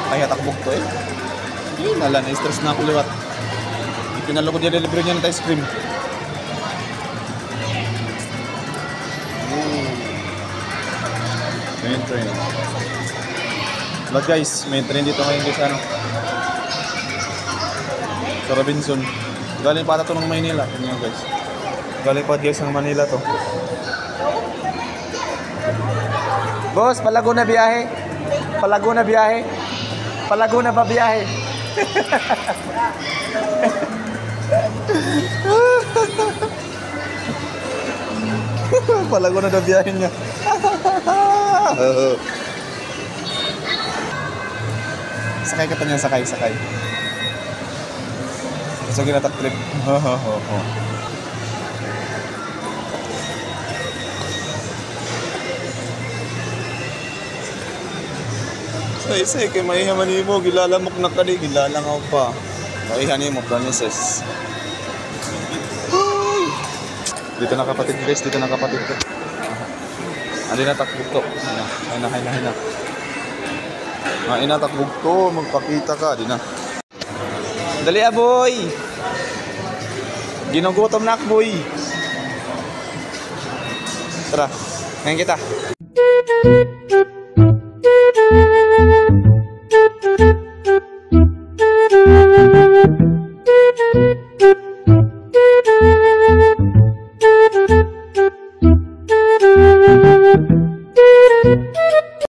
Kaya takbog to eh. Nala, na-stress na ako liwat. Pinalo ko delivery niya ng ice cream. Main train. But guys, main train dito ngayon guys ano. Sa Robinson. Galing pa ito ng Maynila. Tingnan guys. Galing pa guys ng Manila to. Boss, Palaguna biyahe. Palaguna biyahe. Palaguna pa biyahe. Palaguna na biyahe niya. Sakay ka niya, sakay. So ginatak trip. Say, kay maihaman mo, gilalamok na ka di, gilalangaw pa. Maihan mo, promises. Dito na kapatid guys, dito na kapatid ko. Andi na takbog to. Hay na. Hay na takbog to, magpakita ka, di na. Dali boy. Ginugutom na boy. Tara, ngayon kita.